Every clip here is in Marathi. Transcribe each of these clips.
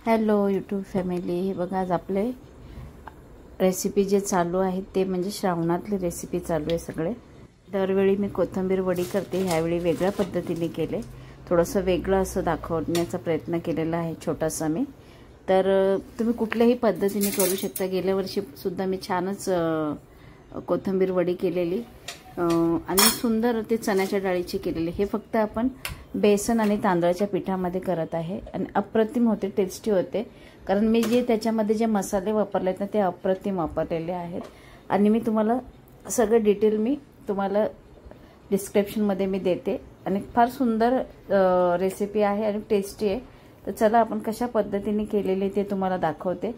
हॅलो यूट्यूब फॅमिली, हे बघा आज आपले रेसिपी जे चालू आहेत ते म्हणजे श्रावणातली रेसिपी चालू आहे सगळे। दरवेळी मी कोथिंबीर वडी करते, ह्यावेळी वेगळ्या पद्धतीने केले, थोडंसं वेगळं असं दाखवण्याचा प्रयत्न केलेला आहे छोटासा मी। तर तुम्ही कुठल्याही पद्धतीने करू शकता। गेल्या वर्षी सुद्धा मी छानच कोथिंबीर वडी केलेली आणि सुंदर ते चण्याच्या डाळीची केलेली। हे फक्त आपण बेसन आणि तांदळाच्या पिठामध्ये करत आहे आणि अप्रतिम होते, टेस्टी होते, कारण मी जे त्याच्यामध्ये जे मसाले वापरले आहेत ना ते अप्रतिम वापरलेले आहेत। आणि मी तुम्हाला सगळे डिटेल मी तुम्हाला डिस्क्रिप्शनमध्ये मी देते आणि फार सुंदर रेसिपी आहे आणि टेस्टी आहे। तर चला आपण कशा पद्धतीने केलेले ते तुम्हाला दाखवते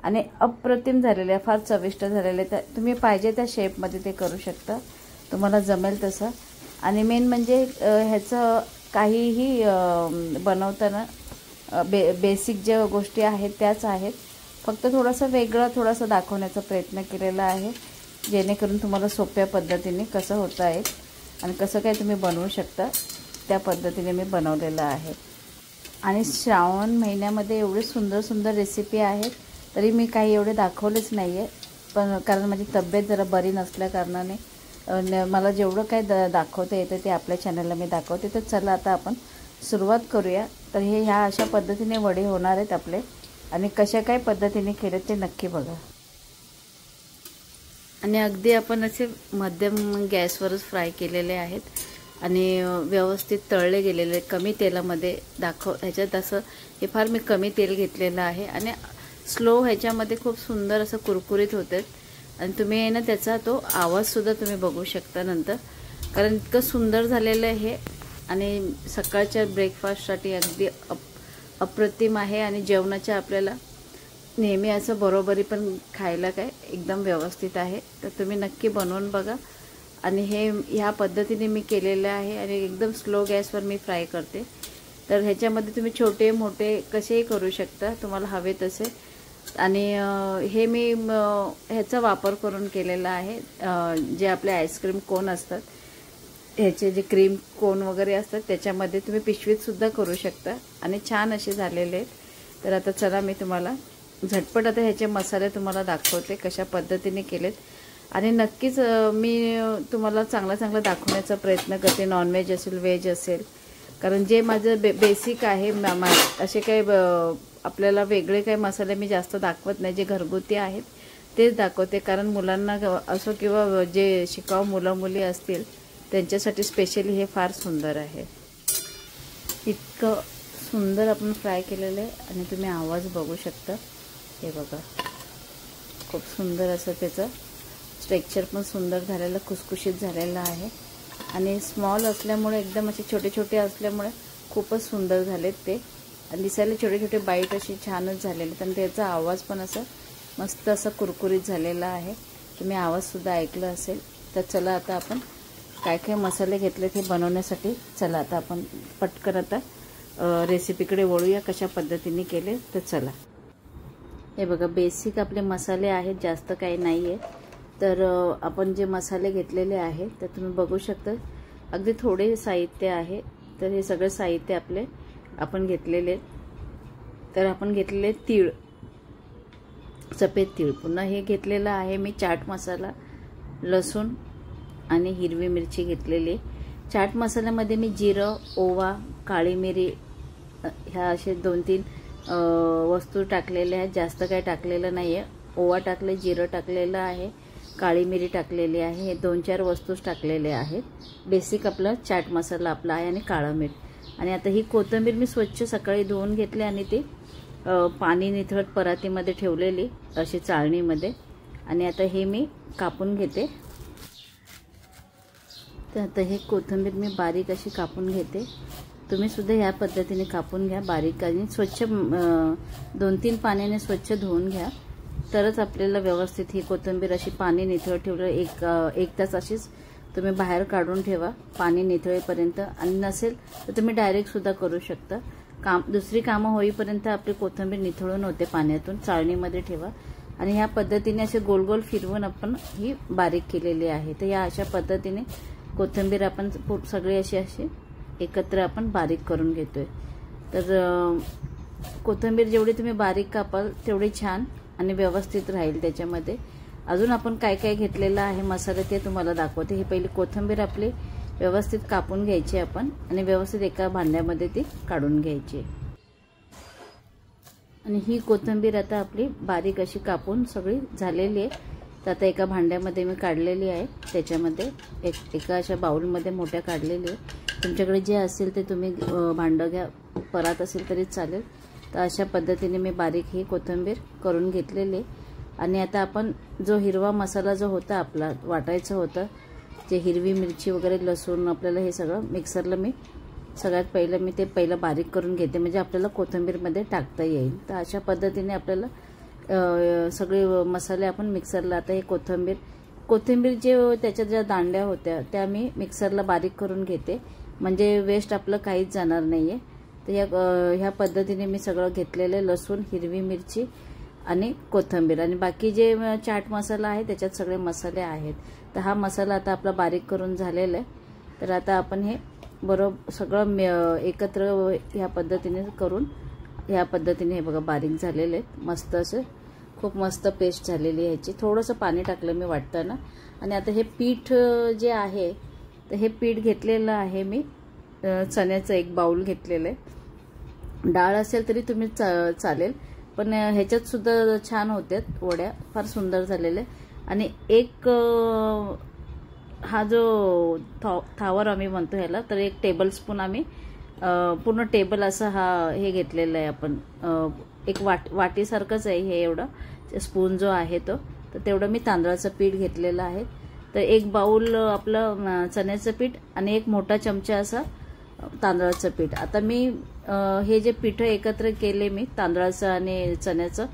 आणि अप्रतिम झालेले आहे, फार चविष्ट झालेले। तर तुम्ही पाहिजे त्या शेपमध्ये ते करू शकता, तुम्हाला जमेल तसं। आणि मेन म्हणजे ह्याचं काहीही बनवताना बेसिक ज्या गोष्टी आहेत त्याच आहेत, फक्त थोडंसं वेगळं थोडंसं दाखवण्याचा प्रयत्न केलेला आहे, जेणेकरून तुम्हाला सोप्या पद्धतीने कसं होतं आहे आणि कसं काय तुम्ही बनवू शकता त्या पद्धतीने मी बनवलेलं आहे। आणि श्रावण महिन्यामध्ये एवढे सुंदर सुंदर रेसिपी आहेत, तरी मी काही एवढे दाखवलेच नाही आहे, पण कारण माझी तब्येत जरा बरी नसल्या कारणाने मला जेवढं काय दाखवता येतं ते आपल्या चॅनलला मी दाखवते। तर चला आता आपण सुरुवात करूया। तर हे ह्या अशा पद्धतीने वडे होणार आहेत आपले आणि कशा काय पद्धतीने केले ते नक्की बघा। आणि अगदी आपण असे मध्यम गॅसवरच फ्राय केलेले आहेत आणि व्यवस्थित तळले गेलेले, कमी तेलामध्ये ह्याच्यात असं हे फार मी कमी तेल घेतलेलं आहे आणि स्लो ह्याच्यामध्ये खूप सुंदर असं कुरकुरीत होते। आणि तुम्ही ना त्याचा तो आवाजसुद्धा तुम्ही बघू शकता नंतर, कारण इतकं सुंदर झालेलं आहे हे आणि सकाळच्या ब्रेकफास्टसाठी अगदी अप्रतिम आहे आणि जेवणाच्या आपल्याला नेहमी असं बरोबरी पण खायला काय एकदम व्यवस्थित आहे। तर तुम्ही नक्की बनवून बघा। आणि हे ह्या पद्धतीने मी केलेलं आहे आणि एकदम स्लो गॅसवर मी फ्राय करते। तर ह्याच्यामध्ये तुम्ही छोटे मोठे कसेही करू शकता तुम्हाला हवे तसे। आणि हे मी ह्याचा वापर करून केलेला आहे, जे आपले आईस्क्रीम कोन असतात ह्याचे जे क्रीम कोन वगैरे असतात त्याच्यामध्ये तुम्ही पिशवीतसुद्धा करू शकता आणि छान असे झालेले आहेत। तर आता चला मी तुम्हाला झटपट आता ह्याचे मसाले तुम्हाला दाखवते कशा पद्धतीने केलेत। आणि नक्कीच मी तुम्हाला चांगलं दाखवण्याचा प्रयत्न करते, नॉनव्हेज असेल व्हेज असेल, कारण जे माझं बेसिक आहे असे काही आपल्याला वेगळे काही मसाले मी जास्त दाखवत नाही, जे घरगुती आहेत तेच दाखवते, कारण मुलांना असो किंवा जे शिकाऊ मुलं मुली असतील त्यांच्यासाठी स्पेशली हे फार सुंदर आहे। इतकं सुंदर आपण फ्राय केलेलं आहे आणि तुम्ही आवाज बघू शकता, हे बघा खूप सुंदर असं त्याचं स्ट्रक्चर पण सुंदर झालेलं, खुसखुशीत झालेलं आहे आणि स्मॉल असल्यामुळे एकदम असे छोटे छोटे असल्यामुळे खूपच सुंदर झालेत ते आणि दिसायला छोटे छोटे बाईट अशी छानच झालेले। आणि त्याचा आवाज पण असं मस्त असा कुरकुरीत झालेला आहे, तुम्ही आवाजसुद्धा ऐकलं असेल। तर चला आता आपण काय काय मसाले घेतले ते बनवण्यासाठी, चला आता आपण पटकन आता रेसिपीकडे वळूया कशा पद्धतीने केले। तर चला, हे बघा बेसिक आपले मसाले आहेत, जास्त काही नाही आहे। तर आपण जे मसाले घेतलेले आहे तर तुम्ही बघू शकता, अगदी थोडे साहित्य आहे। तर हे सगळे साहित्य आपले आपण घेतलेले, तर आपण घेतलेले तीळ, सफेद तीळ, पुन्हा हे घेतलेलं आहे मी चाट मसाला, लसूण आणि हिरवी मिरची घेतलेली। चाट मसाल्यामध्ये मी जिरं, ओवा, काळी मिरी ह्या असे 2-3 वस्तू टाकलेल्या आहेत, जास्त काही टाकलेलं नाही आहे। ओवा टाकले, जिरं टाकलेलं आहे, काळी मिरी टाकलेली आहे, हे 2-4 वस्तूच टाकलेले आहेत। बेसिक आपला चाट मसाला आपला आहे आणि काळं मीठ। आणि आता ही कोथिंबीर मी स्वच्छ सकाळी धुवून घेतली आणि ती पाणी निथळत परातीमध्ये ठेवलेली अशी चाळणीमध्ये, आणि आता हे मी कापून घेते। तर आता हे कोथिंबीर मी बारीक अशी कापून घेते, तुम्ही सुद्धा ह्या पद्धतीने कापून घ्या बारीक आणि स्वच्छ 2-3 पाण्याने स्वच्छ धुवून घ्या, तरच आपल्याला व्यवस्थित ही कोथिंबीर अशी पाणी निथळ ठेवलं एक तास अशीच तुम्ही बाहेर काढून ठेवा पाणी निथळेपर्यंत। आणि नसेल तर तुम्ही डायरेक्ट सुद्धा करू शकता, दुसरी कामं होईपर्यंत आपली कोथिंबीर निथळून होते पाण्यातून। चाळणीमध्ये ठेवा आणि ह्या पद्धतीने असे गोल गोल फिरवून आपण ही बारीक केलेली आहे। तर या अशा पद्धतीने कोथिंबीर आपण सगळी अशी एकत्र आपण बारीक करून घेतोय। तर कोथिंबीर जेवढी तुम्ही बारीक कापाल तेवढी छान आणि व्यवस्थित राहील त्याच्यामध्ये. अजून आपण काय काय घेतलेलं आहे मसाले ते तुम्हाला दाखवते. ही पहिली कोथिंबीर आपली व्यवस्थित कापून घ्यायची आपण आणि व्यवस्थित एका भांड्यामध्ये ती काढून घ्यायची. आणि ही कोथिंबीर आता आपली बारीक अशी कापून सगळी झालेली आहे. तर आता एका भांड्यामध्ये मी काढलेली आहे. त्याच्यामध्ये एका अशा बाउलमध्ये मोठ्या काढलेली आहे. तुमच्याकडे जे असेल ते तुम्ही भांडं घ्या, परात असेल तरी चालेल. तर अशा पद्धतीने मी बारीक ही कोथिंबीर करून घेतलेली आहे. आणि आता आपण जो हिरवा मसाला जो होता आपला वाटायचं होतं, जे हिरवी मिरची वगैरे लसूण आपल्याला हे सगळं मिक्सरला मी सगळ्यात पहिलं बारीक करून घेते, म्हणजे आपल्याला कोथिंबीरमध्ये टाकता येईल. तर अशा पद्धतीने आपल्याला सगळे मसाले आपण मिक्सरला, आता हे कोथिंबीर जे त्याच्यात ज्या दांड्या होत्या त्या मी मिक्सरला बारीक करून घेते, म्हणजे वेस्ट आपलं काहीच जाणार नाही आहे. तर ह्या पद्धतीने मी सगळं घेतलेलं लसूण, हिरवी मिरची आणि कोथिंबीर आणि बाकी जे चाट मसाला आहे त्याच्यात सगळे मसाले आहेत. तर हा मसाला आता आपला बारीक करून झालेला आहे. तर आता आपण हे बरोबर सगळं एकत्र ह्या पद्धतीने करून ह्या पद्धतीने हे बघा बारीक झालेले आहेत. मस्त असे खूप मस्त पेस्ट झालेली आहे ह्याची. थोडंसं पाणी टाकलं मी वाटताना. आणि आता हे पीठ जे आहे तर हे पीठ घेतलेलं आहे मी चण्याचं एक बाउल घेतलेलं आहे. डाळ असेल तरी तुम्ही चालेल, पण ह्याच्यात सुद्धा छान होत्यात वड्या, फार सुंदर झालेले. आणि एक हा जो थावर आम्ही म्हणतो ह्याला, तर 1 टेबलस्पून आम्ही पूर्ण टेबल असं हे घेतलेलं आहे आपण. एक वाटीसारखंच आहे हे, एवढं स्पून जो आहे तो. तर तेवढं मी तांदळाचं पीठ घेतलेलं आहे. तर 1 बाउल आपलं चण्याचं पीठ आणि 1 मोठा चमचा असा तांदळाचं पीठ. आता मी हे जे पीठ एकत्र केले मी तांदळाचं आणि चण्याचं,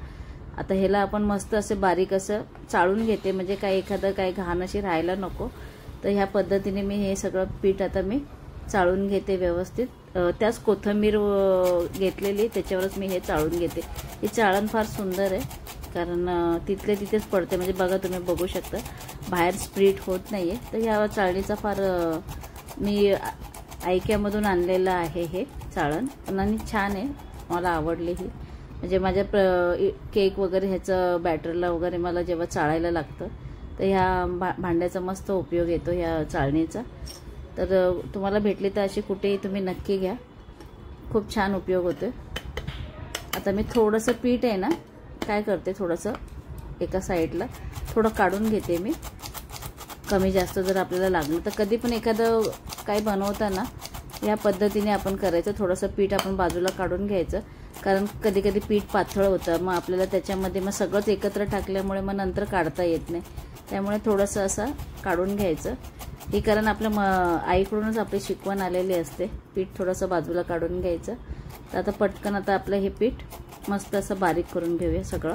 आता ह्याला आपण मस्त असे बारीक असं चाळून घेते, म्हणजे काही घाण अशी राहायला नको. तर ह्या पद्धतीने मी हे सगळं पीठ आता मी चाळून घेते व्यवस्थित. त्याच कोथिंबीर घेतलेली त्याच्यावरच मी हे चाळून घेते. ही चाळण फार सुंदर आहे, कारण तिथले तिथेच पडते, म्हणजे बघा तुम्ही बघू शकता बाहेर स्प्लिट होत नाहीये. तर ह्या चाळणीचा फार मी आयक्यामधून आणलेलं आहे हे चाळण, आणि छान आहे, मला आवडली ही. म्हणजे माझ्या केक वगैरे ह्याचं बॅटरला वगैरे मला जेव्हा चाळायला लागतं तर ह्या भांड्याचा मस्त उपयोग येतो ह्या चाळणीचा. तर तुम्हाला भेटली तर अशी कुठेही तुम्ही नक्की घ्या, खूप छान उपयोग होतो. आता मी थोडंसं पीठ आहे ना काय करते, थोडंसं एका साईडला थोडं काढून घेते मी. कमी जास्त जर आपल्याला लागलं तर कधी पण एखादं काय बनवताना या पद्धतीने आपण करायचं. थोडंसं पीठ आपण बाजूला काढून घ्यायचं, कारण कधी कधी पीठ पातळ होतं, मग आपल्याला त्याच्यामध्ये मग सगळंच एकत्र टाकल्यामुळे मग नंतर काढता येत नाही. त्यामुळे थोडंसं असं काढून घ्यायचं. हे कारण आपल्या आईकडूनच आपली शिकवण आलेली असते, पीठ थोडंसं बाजूला काढून घ्यायचं. तर आता पटकन आता आपलं हे पीठ मस्त असं बारीक करून घेऊया सगळं.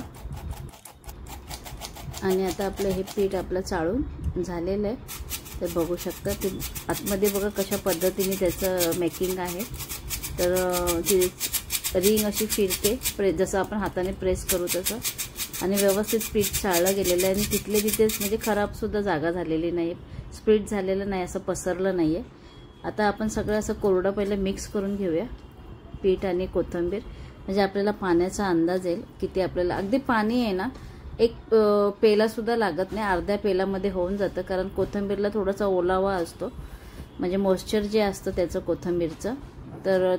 आणि आता आपलं हे पीठ आपलं चाळून झालेलं आहे. तर बघू शकता ते आतमध्ये बघा कशा पद्धतीने त्याचं मेकिंग आहे. तर ती रिंग अशी फिरते, जसं आपण हाताने प्रेस करू तसं. आणि व्यवस्थित पीठ चाळलं गेलेलं आहे आणि तिथले तिथेच म्हणजे खराबसुद्धा जागा झालेली नाही, स्प्लिट झालेलं नाही, असं पसरलं नाही आहे. आता आपण सगळं असं कोरडं पहिलं मिक्स करून घेऊया पीठ आणि कोथिंबीर, म्हणजे आपल्याला पाण्याचा अंदाज येईल किती आपल्याला. अगदी पाणी आहे ना, 1 पेलासुद्धा लागत नाही, अर्ध्या पेलामध्ये होऊन जातं. कारण कोथिंबीरला थोडासा ओलावा असतो, म्हणजे मॉइश्चर जे असतं त्याचं कोथिंबीरचं, तर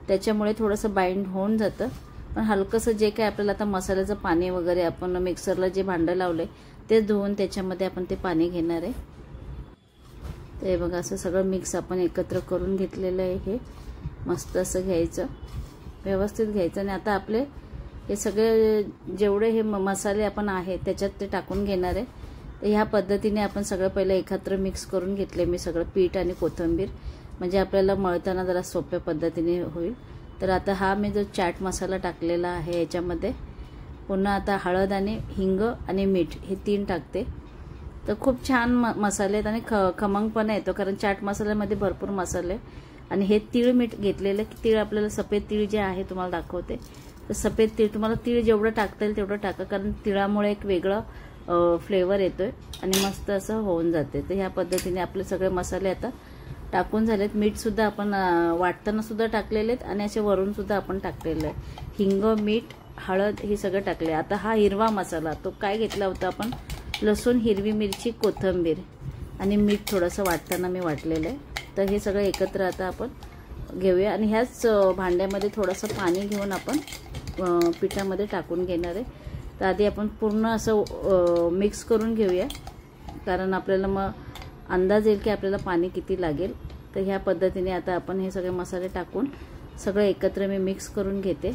त्याच्यामुळे थोडंसं बाइंड होऊन जातं. पण हलकंसं जे काय आपल्याला आता मसाल्याचं पाणी वगैरे आपण मिक्सरला जे भांडं लावले ते धुवून त्याच्यामध्ये आपण ते पाणी घेणार आहे. ते बघा असं सगळं मिक्स आपण एकत्र करून घेतलेलं आहे. हे मस्त असं घ्यायचं, व्यवस्थित घ्यायचं. आणि आता आपले हे सगळे जेवढे हे मसाले आपण आहे त्याच्यात ते टाकून घेणार आहे. तर ह्या पद्धतीने आपण सगळं पहिलं एकत्र मिक्स करून घेतले मी सगळं पीठ आणि कोथिंबीर, म्हणजे आपल्याला मळताना जरा सोप्या पद्धतीने होईल. तर आता हा मी जो चाट मसाला टाकलेला आहे याच्यामध्ये पुन्हा आता हळद आणि हिंग आणि मीठ हे 3 टाकते. तर खूप छान मसाले आहेत आणि खमंगपणा येतो, कारण चाट मसाल्यामध्ये भरपूर मसाले. आणि हे तीळ मीठ घेतलेलं, तीळ आपल्याला सफेद तीळ जे आहे तुम्हाला दाखवते. तर सफेद तीळ तुम्हाला तीळ जेवढं टाकता येईल तेवढं टाका, कारण तिळामुळे एक वेगळं फ्लेवर येतोय आणि मस्त असं होऊन जाते. तर ह्या पद्धतीने आपले सगळे मसाले आता टाकून झालेत। मीठसुद्धा आपण वाटताना सुद्धा टाकलेले आहेत आणि असे वरून सुद्धा आपण टाकलेलं आहे। हिंग, मीठ, हळद हे सगळं टाकले। आता हा हिरवा मसाला तो काय घेतला होता आपण, लसूण, हिरवी मिरची, कोथिंबीर आणि मीठ थोडंसं वाटताना मी वाटलेलं आहे। तर हे सगळं एकत्र आता आपण घेऊया आणि ह्याच भांड्यामध्ये थोडंसं पाणी घेऊन आपण पिठामध्ये टाकून घेणार आहे। तर आधी आपण पूर्ण असं मिक्स करून घेऊया, कारण आपल्याला मग अंदाज येईल की आपल्याला पाणी किती लागेल। तर ह्या पद्धतीने आता आपण हे सगळे मसाले टाकून सगळं एकत्र मी मिक्स करून घेते।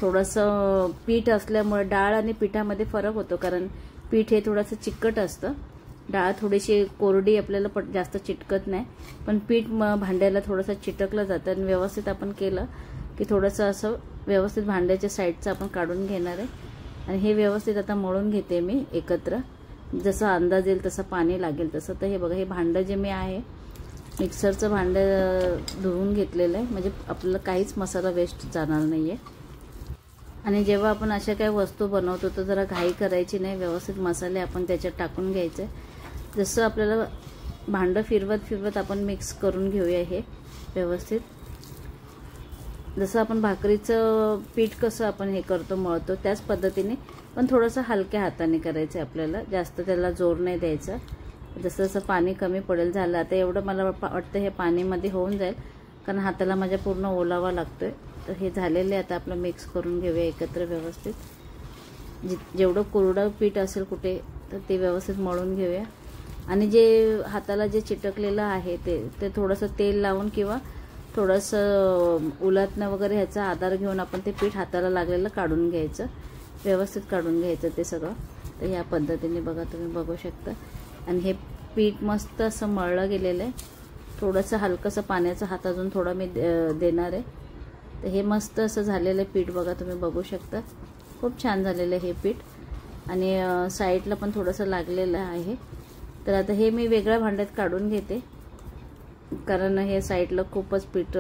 थोडंसं पीठ असल्यामुळे डाळ आणि पिठामध्ये फरक होतो, कारण पीठ हे थोडंसं चिकट असतं, डाळ थोडीशी कोरडी आपल्याला जास्त चिटकत नाही, पण पीठ भांड्याला थोडंसं चिटकलं जातं आणि व्यवस्थित आपण केलं की थोडंसं असं व्यवस्थित भांड्याच्या साईडचं आपण काढून घेणार आहे। आणि हे व्यवस्थित आता मळून घेते मी एकत्र, जसं अंदाज येईल तसं पाणी लागेल तसं। तर हे बघा, हे भांडं जे मी आहे मिक्सरचं भांडं धुवून घेतलेलं आहे, म्हणजे आपल्याला काहीच मसाला वेस्ट जाणार नाही आहे। आणि जेव्हा आपण अशा काही वस्तू बनवतो तर जरा घाई करायची नाही, व्यवस्थित मसाले आपण त्याच्यात टाकून घ्यायचे। जसं आपल्याला भांडं फिरवत फिरवत आपण मिक्स करून घेऊया हे व्यवस्थित। जसं आपण भाकरीचं पीठ कसं आपण हे करतो मळतो त्याच पद्धतीने, पण थोडंसं हलक्या हाताने करायचं आपल्याला, जास्त त्याला जोर नाही द्यायचा। जसं जसं पाणी कमी पडेल, झालं आता एवढं मला वाटतं हे पाणीमध्ये होऊन जाईल, कारण हाताला माझ्या पूर्ण ओलावा लागतोय। तर हे झालेले आता आपलं मिक्स करून घेऊया एकत्र व्यवस्थित। जेवढं कोरडं पीठ असेल कुठे तर ते व्यवस्थित मळून घेऊया। आणि जे हाताला जे चिटकलेलं आहे ते थोडंसं तेल लावून किंवा थोडंसं उलटणं वगैरे ह्याचा आधार घेऊन आपण ते पीठ हाताला लागलेलं काढून घ्यायचं, व्यवस्थित काढून घ्यायचं ते सगळं। तर ह्या पद्धतीने बघा, तुम्ही बघू शकता। आणि हे पीठ मस्त असं मळलं गेलेलं आहे, थोडंसं हलकंसं पाण्याचा हात अजून थोडा मी देणार आहे। तर हे मस्त असं झालेलं पीठ बघा, तुम्ही बघू शकता, खूप छान झालेलं हे पीठ। आणि साईडला पण थोडंसं लागलेलं आहे। तर आता हे मी वेगळ्या भांड्यात काढून घेते, कारण हे साईडला खूपच पीठ,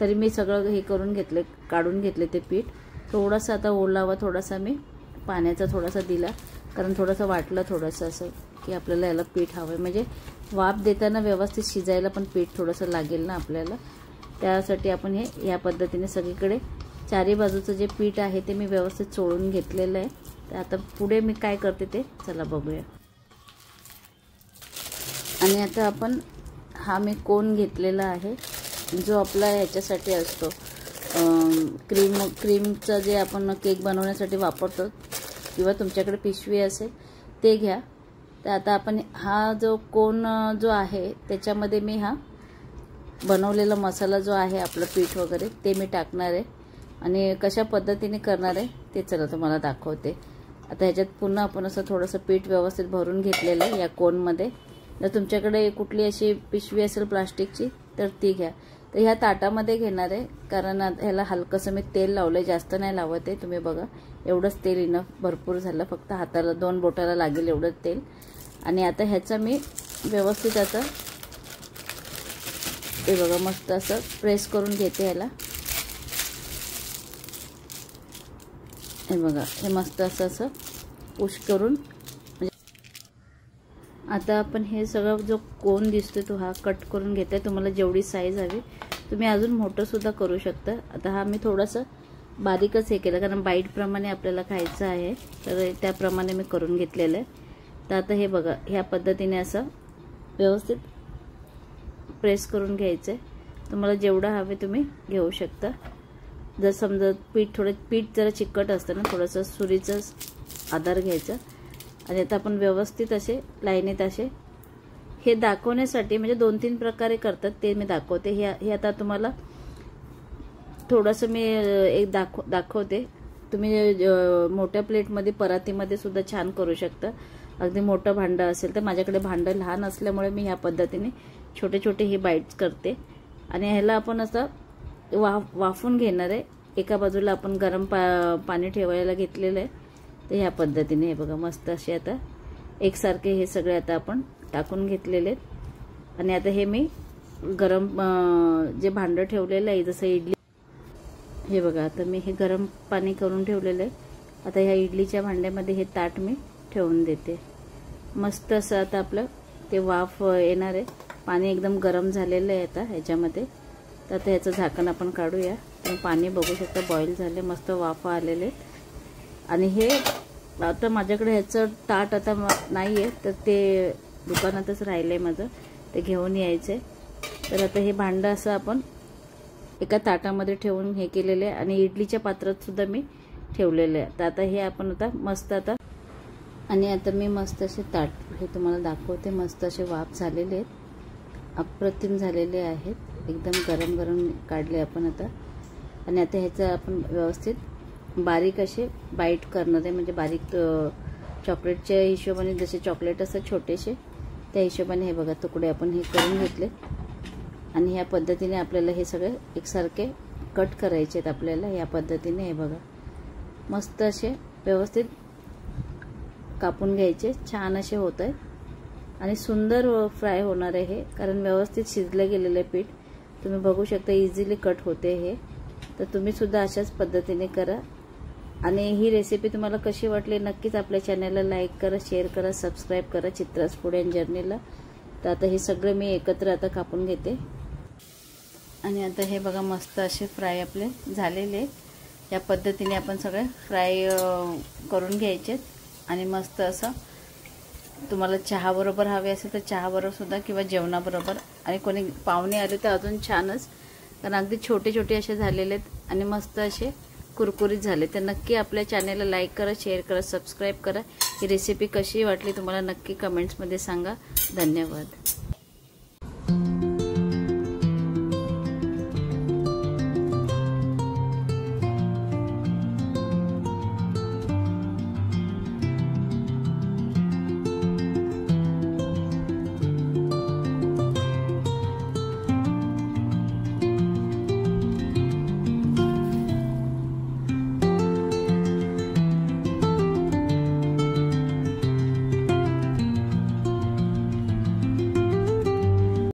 तरी मी सगळं हे करून घेतले, काढून घेतले ते पीठ। थोडंसं आता ओलावा थोडासा मी पाण्याचा थोडासा दिला, कारण थोडंसं वाटलं थोडंसं असं की आपल्याला याला पीठ हवं आहे, म्हणजे वाफ देताना व्यवस्थित शिजायला पण पीठ थोडंसं लागेल ना आपल्याला, त्यासाठी आपण हे या पद्धतीने सगळीकडे चारी बाजूचं जे पीठ आहे ते मी व्यवस्थित चोळून घेतलेलं आहे। तर आता पुढे मी काय करते ते चला बघूया। आणि आता आपण मी कोन घेतलेला आहे, जो आपला ह्याच्यासाठी असतो क्रीमचं जे आपण केक बनवण्यासाठी वापरतो, किंवा तुमच्याकडे पिशवी असेल ते घ्या। तर आता आपण हा जो कोन जो आहे त्याच्यामध्ये मी हा बनवलेला मसाला जो आहे आपलं पीठ वगैरे ते मी टाकणार आहे। आणि कशा पद्धतीने करणार आहे ते चला तुम्हाला दाखवते। आता ह्याच्यात पुन्हा आपण असं थोडंसं पीठ व्यवस्थित भरून घेतलेलं आहे या कोनमध्ये। जर तुमच्याकडे कुठली अशी पिशवी असेल प्लास्टिकची तर ती घ्या। तर ह्या ताटामध्ये घेणार आहे, कारण ह्याला हलकंसं मी तेल लावलं आहे, जास्त नाही लावत आहे। तुम्ही बघा, एवढंच तेल इनफ भरपूर झालं, फक्त हाताला 2 बोटाला लागेल एवढं तेल। आणि आता ह्याचा मी व्यवस्थित असं हे बघा मस्त असं प्रेस करून घेते ह्याला। हे बघा, हे मस्त असं पुश करून, आता आपण हे सगळं जो कोन दिसतोय तो हा कट करून घेते। तुम्हाला जेवढी साईज हवी तुम्ही अजून मोठं सुद्धा करू शकता। आता हा मी थोडंसं बारीकच हे केलं, कारण बाईट प्रमाणे आपल्याला खायचं आहे, तर त्याप्रमाणे मी करून घेतलेलं आहे। तर आता हे बघा, ह्या पद्धतीने असं व्यवस्थित प्रेस करून घ्यायचं आहे। तुम्हाला जेवढं हवे तुम्ही घेऊ शकता। जर समजा पीठ जरा चिकट असतं ना, थोडंसं सुरीचा आधार घ्यायचा। आणि आता आपण व्यवस्थित असे लाईनीत असे हे दाखवण्यासाठी, म्हणजे 2-3 प्रकारे करतात ते मी दाखवते। हे आता तुम्हाला थोडंसं मी एक दाखवते। तुम्ही मोठ्या प्लेटमध्ये परातीमध्ये सुद्धा छान करू शकता। अगदी मोठं भांडं असेल तर, माझ्याकडे भांडं लहान असल्यामुळे मी ह्या पद्धतीने छोटे छोटे हे बाईट्स करते। आणि ह्याला आपण असं वाफून घेणार आहे। एका बाजूला आपण गरम पाणी ठेवायला घेतलेलं आहे। तर ह्या पद्धतीने हे बघा मस्त असे आता एकसारखे हे सगळे आता आपण टाकून घेतलेले आहेत। आणि आता हे मी गरम जे भांडं ठेवलेलं आहे, जसं इडली, हे बघा आता मी हे गरम पाणी करून ठेवलेलं आहे। आता ह्या इडलीच्या भांड्यामध्ये हे ताट मी ठेवून देते। मस्त असं आता आपलं ते वाफ येणार आहे। पाणी एकदम गरम झालेलं आहे आता ह्याच्यामध्ये. तर आता ह्याचं झाकण आपण काढूया. तर पाणी बघू शकता बॉईल झाले, मस्त वाफा आलेले. आणि हे आता माझ्याकडे ह्याचं ताट आता नाही आहे, तर ते दुकानातच राहिलं आहे माझं, ते घेऊन यायचं आहे. तर आता हे भांडं असं आपण एका ताटामध्ये ठेवून हे केलेलं आहे आणि इडलीच्या पात्रात सुद्धा मी ठेवलेलं आहे. तर आता हे आपण आता मस्त आता मी मस्त असे ताट हे तुम्हाला दाखवते. मस्त असे वाफ झालेले आहेत, अप्रतिम झालेले आहेत, एकदम गरम गरम काढले आपण आता. आणि आता ह्याचं आपण व्यवस्थित बारीक असे बाईट करणार आहे, म्हणजे बारीक चॉकलेटच्या हिशोबाने, जसे चॉकलेट असतात छोटेसे त्या हिशोबाने हे बघा तुकडे आपण हे करून घेतले. आणि ह्या पद्धतीने आपल्याला हे सगळे एकसारखे कट करायचे आहेत आपल्याला. या पद्धतीने हे बघा मस्त असे व्यवस्थित कापून घ्यायचे, छान असे होत आहेत आणि सुंदर फ्राय होणार आहे हे, कारण व्यवस्थित शिजलं गेलेलं आहे पीठ. तुम्ही बघू शकता इझिली कट होते हे. तर तुम्ही सुद्धा अशाच पद्धतीने करा. आणि ही रेसिपी तुम्हाला कशी वाटली नक्कीच आपल्या चॅनलला लाईक करा, शेअर करा, सबस्क्राईब करा चित्राज फूड अँड जर्नीला. तर आता हे सगळं मी एकत्र आता कापून घेते. आणि आता हे बघा मस्त असे फ्राय आपले झालेले. या पद्धतीने आपण सगळे फ्राय करून घ्यायचे. आणि मस्त असं तुम्हाला चहाबरोबर हवे असेल तर चहाबरोबर सुद्धा, किंवा जेवणाबरोबर. आणि कोणी पाहुणे आले तर अजून छानच, कारण अगदी छोटे छोटे असे झालेले आहेत आणि मस्त असे कुरकुरीत झाले. तर नक्की आपल्या चॅनलला लाईक करा, शेअर करा, सबस्क्राईब करा. ही रेसिपी कशी वाटली तुम्हाला नक्की कमेंट्समध्ये सांगा. धन्यवाद.